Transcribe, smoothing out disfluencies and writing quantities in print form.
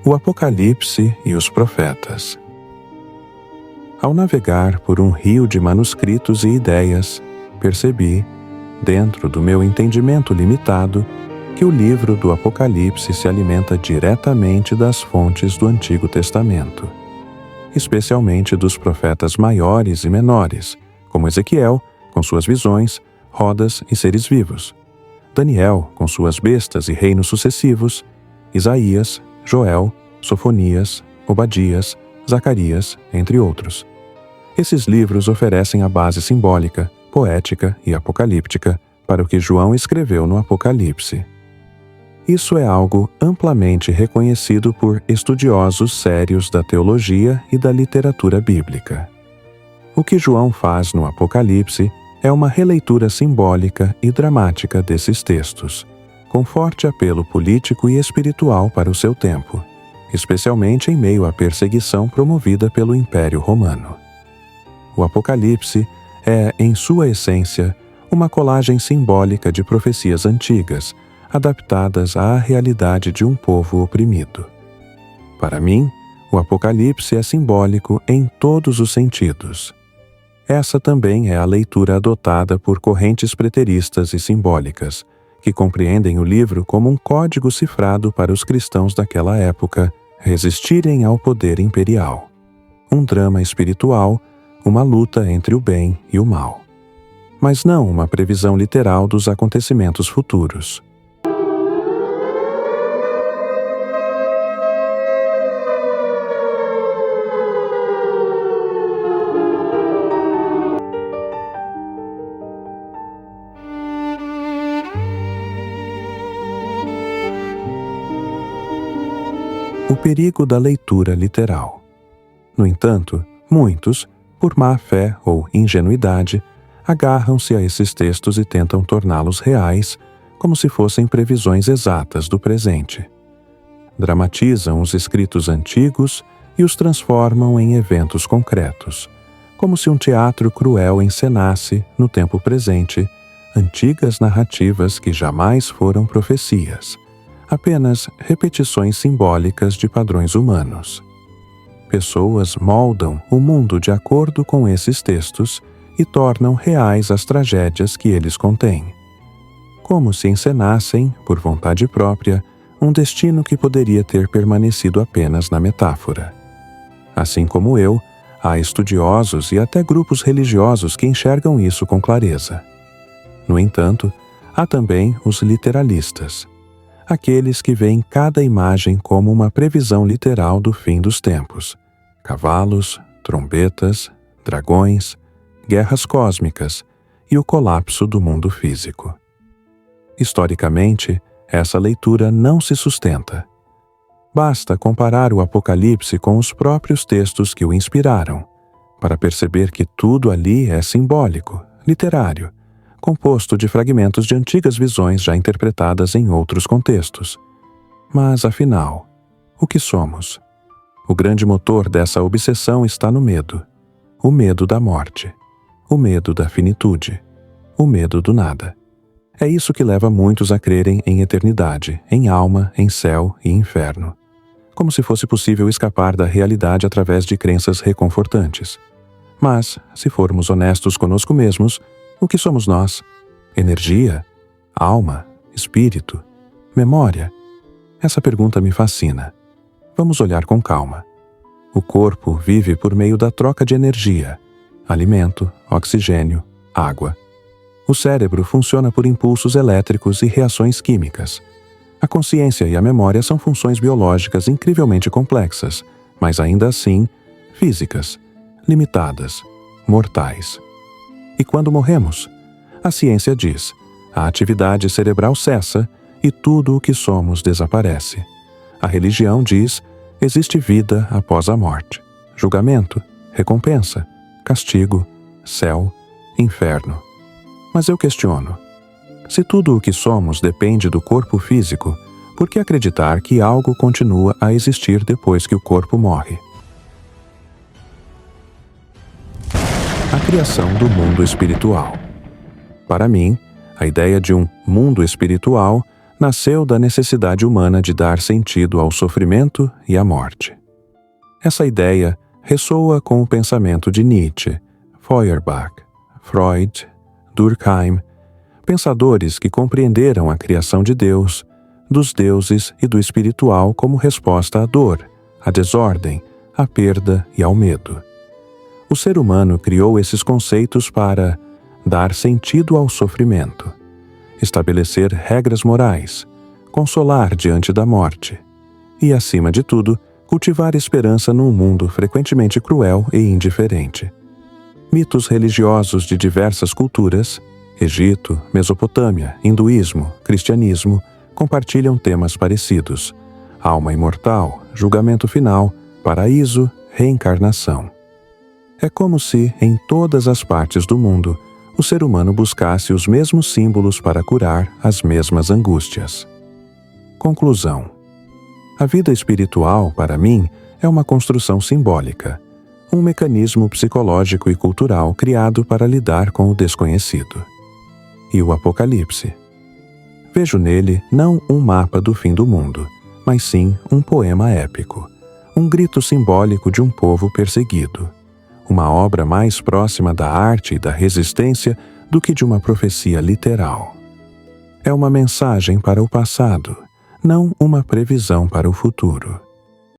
O Apocalipse e os Profetas. Ao navegar por um rio de manuscritos e ideias, percebi, dentro do meu entendimento limitado, que o livro do Apocalipse se alimenta diretamente das fontes do Antigo Testamento, especialmente dos profetas maiores e menores, como Ezequiel, com suas visões, rodas e seres vivos, Daniel, com suas bestas e reinos sucessivos, Isaías, Joel, Sofonias, Obadias, Zacarias, entre outros. Esses livros oferecem a base simbólica, poética e apocalíptica para o que João escreveu no Apocalipse. Isso é algo amplamente reconhecido por estudiosos sérios da teologia e da literatura bíblica. O que João faz no Apocalipse é uma releitura simbólica e dramática desses textos, com forte apelo político e espiritual para o seu tempo, especialmente em meio à perseguição promovida pelo Império Romano. O Apocalipse é, em sua essência, uma colagem simbólica de profecias antigas, adaptadas à realidade de um povo oprimido. Para mim, o Apocalipse é simbólico em todos os sentidos. Essa também é a leitura adotada por correntes preteristas e simbólicas, que compreendem o livro como um código cifrado para os cristãos daquela época resistirem ao poder imperial. Um drama espiritual, uma luta entre o bem e o mal. Mas não uma previsão literal dos acontecimentos futuros. O perigo da leitura literal. No entanto, muitos, por má fé ou ingenuidade, agarram-se a esses textos e tentam torná-los reais, como se fossem previsões exatas do presente. Dramatizam os escritos antigos e os transformam em eventos concretos, como se um teatro cruel encenasse, no tempo presente, antigas narrativas que jamais foram profecias, apenas repetições simbólicas de padrões humanos. Pessoas moldam o mundo de acordo com esses textos e tornam reais as tragédias que eles contêm, como se encenassem, por vontade própria, um destino que poderia ter permanecido apenas na metáfora. Assim como eu, há estudiosos e até grupos religiosos que enxergam isso com clareza. No entanto, há também os literalistas, aqueles que veem cada imagem como uma previsão literal do fim dos tempos. Cavalos, trombetas, dragões, guerras cósmicas e o colapso do mundo físico. Historicamente, essa leitura não se sustenta. Basta comparar o Apocalipse com os próprios textos que o inspiraram, para perceber que tudo ali é simbólico, literário, composto de fragmentos de antigas visões já interpretadas em outros contextos. Mas, afinal, o que somos? O grande motor dessa obsessão está no medo. O medo da morte. O medo da finitude. O medo do nada. É isso que leva muitos a crerem em eternidade, em alma, em céu e inferno. Como se fosse possível escapar da realidade através de crenças reconfortantes. Mas, se formos honestos conosco mesmos, o que somos nós? Energia? Alma? Espírito? Memória? Essa pergunta me fascina. Vamos olhar com calma. O corpo vive por meio da troca de energia, alimento, oxigênio, água. O cérebro funciona por impulsos elétricos e reações químicas. A consciência e a memória são funções biológicas incrivelmente complexas, mas ainda assim, físicas, limitadas, mortais. E quando morremos? A ciência diz, a atividade cerebral cessa e tudo o que somos desaparece. A religião diz, existe vida após a morte, julgamento, recompensa, castigo, céu, inferno. Mas eu questiono, se tudo o que somos depende do corpo físico, por que acreditar que algo continua a existir depois que o corpo morre? A criação do mundo espiritual. Para mim, a ideia de um mundo espiritual nasceu da necessidade humana de dar sentido ao sofrimento e à morte. Essa ideia ressoa com o pensamento de Nietzsche, Feuerbach, Freud, Durkheim, pensadores que compreenderam a criação de Deus, dos deuses e do espiritual como resposta à dor, à desordem, à perda e ao medo. O ser humano criou esses conceitos para dar sentido ao sofrimento, estabelecer regras morais, consolar diante da morte e, acima de tudo, cultivar esperança num mundo frequentemente cruel e indiferente. Mitos religiosos de diversas culturas, Egito, Mesopotâmia, hinduísmo, cristianismo, compartilham temas parecidos: alma imortal, julgamento final, paraíso, reencarnação. É como se, em todas as partes do mundo, o ser humano buscasse os mesmos símbolos para curar as mesmas angústias. Conclusão: a vida espiritual, para mim, é uma construção simbólica, um mecanismo psicológico e cultural criado para lidar com o desconhecido. E o Apocalipse? Vejo nele não um mapa do fim do mundo, mas sim um poema épico, um grito simbólico de um povo perseguido, uma obra mais próxima da arte e da resistência do que de uma profecia literal. É uma mensagem para o passado, não uma previsão para o futuro.